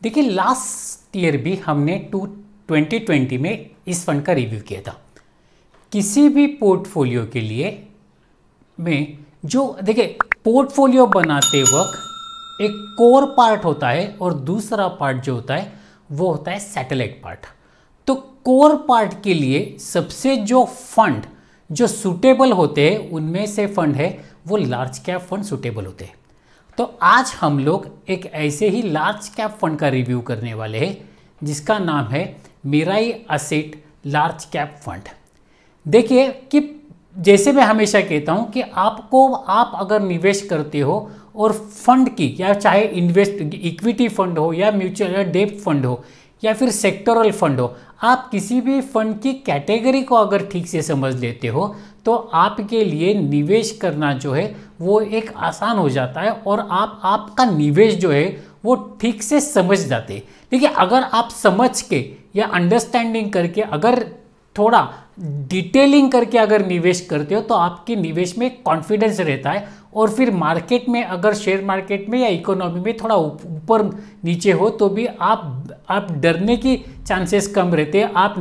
देखिए last year भी हमने 2020 में इस फंड का रिव्यू किया था। किसी भी पोर्टफोलियो के लिए में जो देखिए पोर्टफोलियो बनाते वक्त एक कोर पार्ट होता है और दूसरा पार्ट जो होता है वो होता है सैटेलाइट पार्ट। तो कोर पार्ट के लिए सबसे जो फंड जो सूटेबल होते हैं उनमें से फंड है वो लार्ज कैप फंड सूटेबल होते हैं। तो आज हम लोग एक ऐसे ही लार्ज कैप फंड का रिव्यू करने वाले हैं जिसका नाम है Mirae Asset large cap fund. देखिए कि जैसे मैं हमेशा कहता हूं कि आप अगर निवेश करते हो और फंड की या चाहे इन्वेस्ट इक्विटी फंड हो या म्यूचुअल या डेब्ट फंड हो या फिर सेक्टोरल फंड हो, आप किसी भी फंड की कैटेगरी को अगर ठीक से समझ लेते हो तो आपके लिए निवेश करना जो है वो एक आसान हो जाता है और आपका निवेश जो है वो ठीक से समझ जाते हैं। देखिए अगर आप समझ के या अंडरस्टैंडिंग करके अगर थोड़ा डिटेलिंग करके अगर निवेश करते हो तो आपके निवेश में कॉन्फिडेंस रहता है और फिर मार्केट में अगर शेयर मार्केट में या इकोनॉमी में थोड़ा ऊपर नीचे हो तो भी आप डरने की चांसेस कम रहते हैं। आप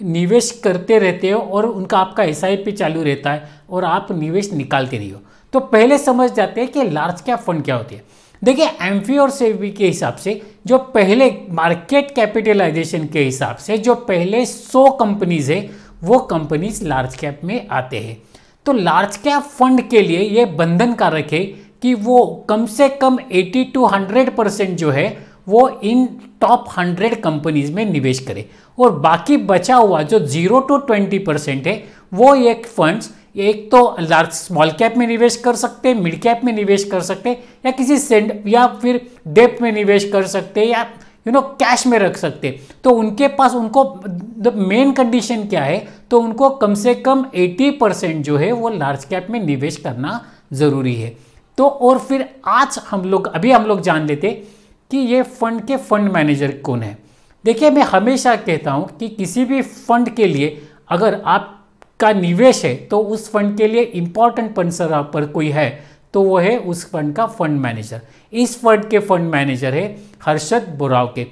निवेश करते रहते हो और उनका आपका SIP चालू रहता है और आप निवेश निकालते नहीं हो। तो पहले समझ जाते हैं कि लार्ज कैप फंड क्या होती है। देखिए एम्फी और सेबी के हिसाब से जो पहले मार्केट कैपिटलाइजेशन के हिसाब से जो पहले 100 कंपनीज है वो कंपनीज लार्ज कैप में आते हैं। तो लार्ज कैप फंड के लिए ये बंधन का रखे कि वो कम से कम 80 to 100% जो है वो इन टॉप 100 कंपनीज में निवेश करे और बाकी बचा हुआ जो 0 to 20% है वो एक फंड्स एक तो लार्ज स्मॉल कैप में निवेश कर सकते हैं, मिड कैप में निवेश कर सकते हैं या किसी सेंड या फिर डेब्ट में निवेश कर सकते हैं या कैश में रख सकते हैं। तो उनके पास उनको मेन कंडीशन क्या है तो उनको कम से कम 80% जो है वो लार्ज कैप में निवेश करना जरूरी है। तो और फिर आज हम लोग जान लेते कि ये फंड के फंड मैनेजर कौन है। देखिए मैं हमेशा कहता हूं कि किसी भी फंड के लिए अगर आपका निवेश है तो उस फंड के लिए इंपॉर्टेंट पर्सन पर कोई है तो वो है उस फंड का फंड मैनेजर। इस फंड के फंड मैनेजर है हर्षद बोरावके।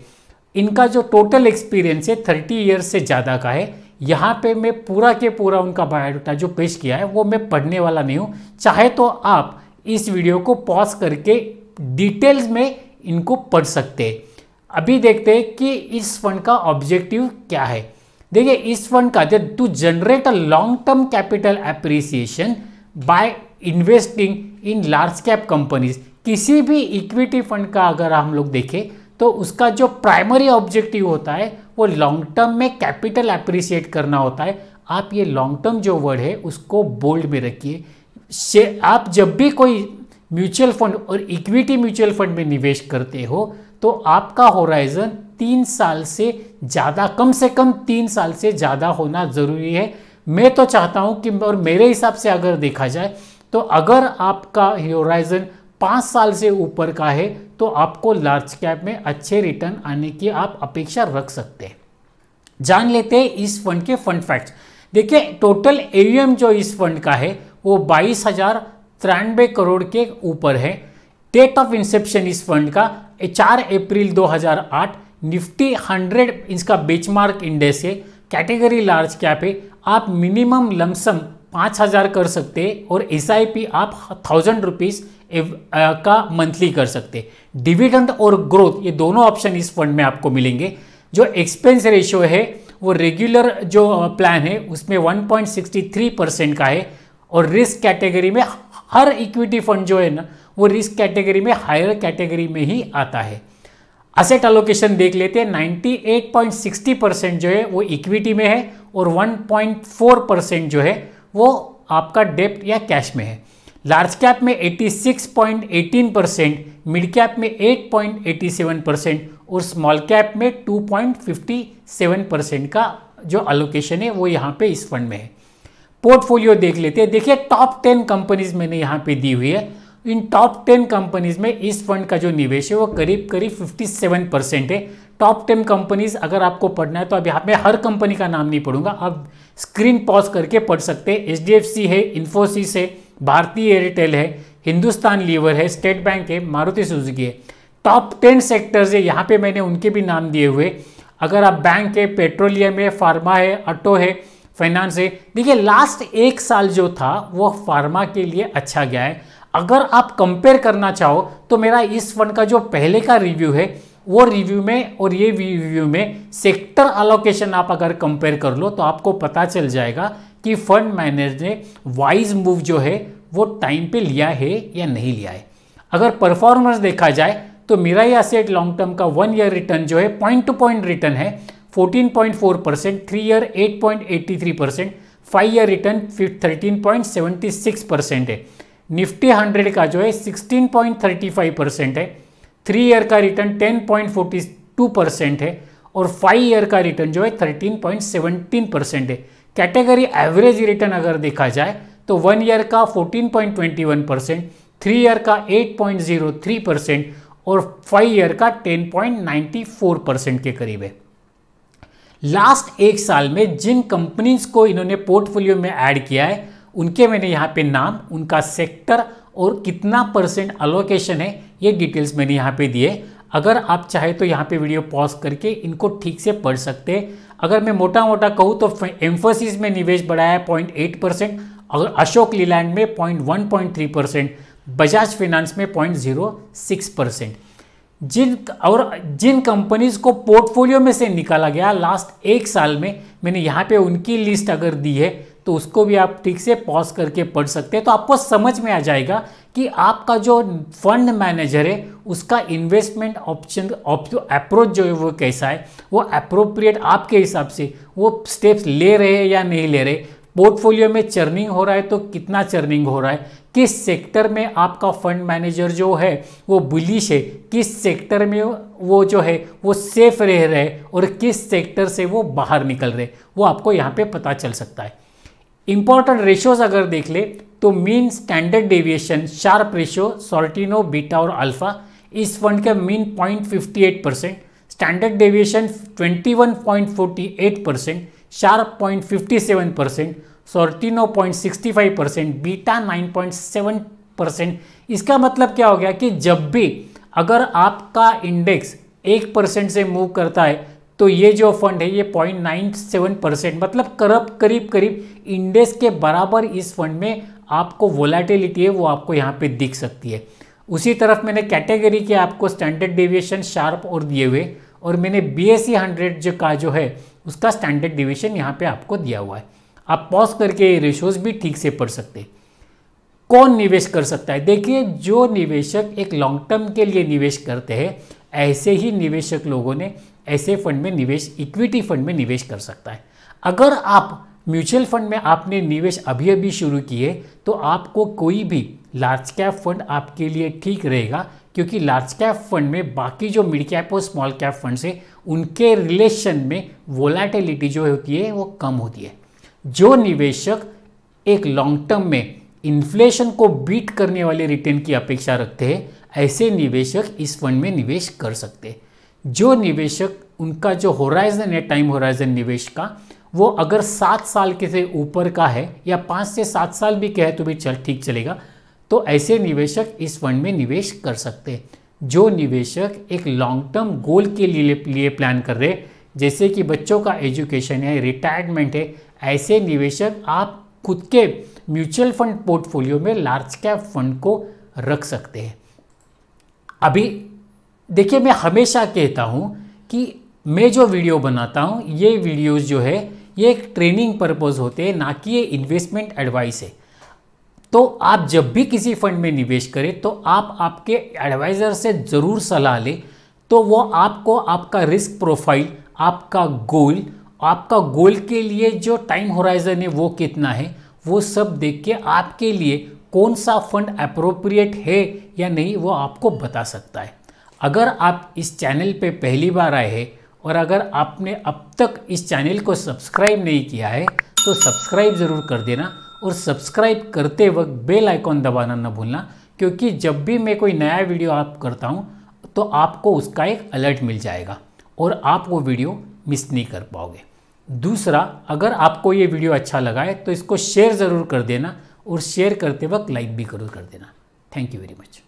इनका जो टोटल एक्सपीरियंस है 30 ईयर्स से ज़्यादा का है। यहाँ पे मैं पूरा के पूरा उनका बायोडाटा जो पेश किया है वो मैं पढ़ने वाला नहीं हूँ। चाहे तो आप इस वीडियो को पॉज करके डिटेल्स में इनको पढ़ सकते हैं। अभी देखते हैं कि इस फंड का ऑब्जेक्टिव क्या है। देखिए इस फंड का to generate a long term capital appreciation by investing in large cap companies. किसी भी इक्विटी फंड का अगर हम लोग देखें तो उसका जो प्राइमरी ऑब्जेक्टिव होता है वो लॉन्ग टर्म में कैपिटल एप्रिसिएट करना होता है। आप ये लॉन्ग टर्म जो वर्ड है उसको बोल्ड में रखिए। आप जब भी कोई म्यूचुअल फंड और इक्विटी म्यूचुअल फंड में निवेश करते हो तो आपका होराइजन 3 साल से ज़्यादा, कम से कम 3 साल से ज़्यादा होना ज़रूरी है। मैं तो चाहता हूं कि और मेरे हिसाब से अगर देखा जाए तो अगर आपका होराइजन 5 साल से ऊपर का है तो आपको लार्ज कैप में अच्छे रिटर्न आने की आप अपेक्षा रख सकते हैं। जान लेते हैं इस फंड के फंड फैक्ट्स। देखिए टोटल AUM जो इस फंड का है वो 22,093 करोड़ के ऊपर है। डेट ऑफ इंसेप्शन इस फंड का 4 अप्रैल 2008। निफ्टी 100 इसका बेंचमार्क इंडेक्स है। कैटेगरी लार्ज कैप है। आप मिनिमम लमसम 5,000 कर सकते हैं और SIP आप 1,000 रुपीज़ का मंथली कर सकते। डिविडेंड और ग्रोथ ये दोनों ऑप्शन इस फंड में आपको मिलेंगे। जो एक्सपेंस रेशियो है वो रेगुलर जो प्लान है उसमें 1.63% का है और रिस्क कैटेगरी में हर इक्विटी फंड जो है ना वो रिस्क कैटेगरी में हायर कैटेगरी में ही आता है। असेट एलोकेशन देख लेते हैं। 98.60% जो है वो इक्विटी में है और 1.4% जो है वो आपका डेब्ट या कैश में है। लार्ज कैप में 86.18%, मिड कैप में 8.87% और स्मॉल कैप में 2.57% का जो एलोकेशन है वो यहाँ पे इस फंड में है। पोर्टफोलियो देख लेते हैं। देखिए टॉप 10 कंपनीज मैंने यहाँ पे दी हुई है। इन टॉप 10 कंपनीज में इस फंड का जो निवेश है वो करीब 57% है। टॉप 10 कंपनीज अगर आपको पढ़ना है तो अब यहाँ पे हर कंपनी का नाम नहीं पढ़ूंगा, आप स्क्रीन पॉज करके पढ़ सकते हैं। HDFC है, इन्फोसिस है, भारतीय एयरटेल है, हिंदुस्तान लीवर है, स्टेट बैंक है, मारुति सुजुकी है। टॉप 10 सेक्टर्स है, यहाँ पे मैंने उनके भी नाम दिए हुए। अगर आप बैंक है, पेट्रोलियम है, फार्मा है, ऑटो है, फाइनेंस है, देखिए लास्ट एक साल जो था वो फार्मा के लिए अच्छा गया है। अगर आप कंपेयर करना चाहो तो मेरा इस फंड का जो पहले का रिव्यू है वो रिव्यू में और ये रिव्यू में सेक्टर अलोकेशन आप अगर कंपेयर कर लो तो आपको पता चल जाएगा कि फंड मैनेजर ने वाइज मूव जो है वो टाइम पे लिया है या नहीं लिया है। अगर परफॉर्मेंस देखा जाए तो मिराई एसेट लॉन्ग टर्म का 1 ईयर रिटर्न जो है पॉइंट टू पॉइंट रिटर्न है 14.4%, 3 ईयर 8.83%, 5 ईयर रिटर्न 13.76% है। निफ्टी 100 का जो है 16.35% है, 3 ईयर का रिटर्न 10.42% है और 5 ईयर का रिटर्न जो है 13.17% है। कैटेगरी एवरेज रिटर्न अगर देखा जाए तो 1 ईयर का 14.21%, 3 ईयर का 8.03% और 5 ईयर का 10.94% के करीब है। लास्ट एक साल में जिन कंपनीज को इन्होंने पोर्टफोलियो में ऐड किया है उनके मैंने यहाँ पे नाम, उनका सेक्टर और कितना परसेंट अलोकेशन है ये डिटेल्स मैंने यहाँ पे दिए। अगर आप चाहे तो यहाँ पे वीडियो पॉज करके इनको ठीक से पढ़ सकते हैं। अगर मैं मोटा मोटा कहूँ तो एम्फोसिस में निवेश बढ़ाया है 0.8%, अगर अशोक लीलैंड में 1.3%, बजाज फाइनेंस में 0.06%। जिन कंपनीज को पोर्टफोलियो में से निकाला गया लास्ट एक साल में मैंने यहाँ पे उनकी लिस्ट अगर दी है तो उसको भी आप ठीक से पॉज करके पढ़ सकते हैं, तो आपको समझ में आ जाएगा कि आपका जो फंड मैनेजर है उसका इन्वेस्टमेंट ऑप्शन अप्रोच जो है वो कैसा है, वो अप्रोप्रिएट आपके हिसाब से वो स्टेप्स ले रहे हैं या नहीं ले रहे। पोर्टफोलियो में चर्निंग हो रहा है तो कितना चर्निंग हो रहा है, किस सेक्टर में आपका फंड मैनेजर जो है वो बुलिश है, किस सेक्टर में वो जो है वो सेफ रह रहे और किस सेक्टर से वो बाहर निकल रहे, वो आपको यहाँ पे पता चल सकता है। इंपॉर्टेंट रेशियोज अगर देख ले तो mean standard deviation, Sharpe ratio, Sortino, beta और अल्फा, इस फंड का mean 0.58%, standard deviation 21.48%, sharp 0.57%, Sortino 0.65%, beta 9.7%। इसका मतलब क्या हो गया कि जब भी अगर आपका इंडेक्स 1% से मूव करता है तो ये जो फंड है ये 0.97%, मतलब करीब करीब इंडेक्स के बराबर इस फंड में आपको वोलेटिलिटी है वो आपको यहाँ पे दिख सकती है। उसी तरफ मैंने कैटेगरी के आपको स्टैंडर्ड डेविएशन, शार्प और दिए हुए, और मैंने BSE 100 जो का जो है उसका स्टैंडर्ड डेविएशन यहाँ पे आपको दिया हुआ है। आप पॉज करके रेशियोज भी ठीक से पढ़ सकते हैं। कौन निवेश कर सकता है? देखिए, जो निवेशक एक लॉन्ग टर्म के लिए निवेश करते हैं ऐसे ही निवेशक लोगों ने ऐसे फंड में निवेश, इक्विटी फंड में निवेश कर सकता है। अगर आप म्यूचुअल फंड में आपने निवेश अभी शुरू किए तो आपको कोई भी लार्ज कैप फंड आपके लिए ठीक रहेगा, क्योंकि लार्ज कैप फंड में बाकी जो मिड कैप और स्मॉल कैप फंड्स है उनके रिलेशन में वोलेटिलिटी जो होती है वो कम होती है। जो निवेशक एक लॉन्ग टर्म में इन्फ्लेशन को बीट करने वाले रिटर्न की अपेक्षा रखते हैं ऐसे निवेशक इस फंड में निवेश कर सकते हैं। जो निवेशक उनका जो होराइजन है, टाइम होराइजन निवेश का, वो अगर 7 साल के से ऊपर का है या 5 से 7 साल भी कहे तो भी ठीक चलेगा, तो ऐसे निवेशक इस फंड में निवेश कर सकते हैं। जो निवेशक एक लॉन्ग टर्म गोल के लिए प्लान कर रहे हैं, जैसे कि बच्चों का एजुकेशन है, रिटायरमेंट है, ऐसे निवेशक आप खुद के म्यूचुअल फंड पोर्टफोलियो में लार्ज कैप फंड को रख सकते हैं। अभी देखिए, मैं हमेशा कहता हूं कि मैं जो वीडियो बनाता हूं ये वीडियोस जो है ये एक ट्रेनिंग पर्पस होते हैं, ना कि ये इन्वेस्टमेंट एडवाइस है। तो आप जब भी किसी फंड में निवेश करें तो आप आपके एडवाइज़र से ज़रूर सलाह लें, तो वो आपको आपका रिस्क प्रोफाइल, आपका गोल के लिए जो टाइम होराइजन है वो कितना है, वो सब देख के आपके लिए कौन सा फंड अप्रोप्रिएट है या नहीं वो आपको बता सकता है। अगर आप इस चैनल पे पहली बार आए हैं और अगर आपने अब तक इस चैनल को सब्सक्राइब नहीं किया है तो सब्सक्राइब ज़रूर कर देना, और सब्सक्राइब करते वक्त बेल आइकॉन दबाना न भूलना, क्योंकि जब भी मैं कोई नया वीडियो आप करता हूँ तो आपको उसका एक अलर्ट मिल जाएगा और आप वो वीडियो मिस नहीं कर पाओगे। दूसरा, अगर आपको ये वीडियो अच्छा लगा है तो इसको शेयर ज़रूर कर देना, और शेयर करते वक्त लाइक भी जरूर कर देना। Thank you very much.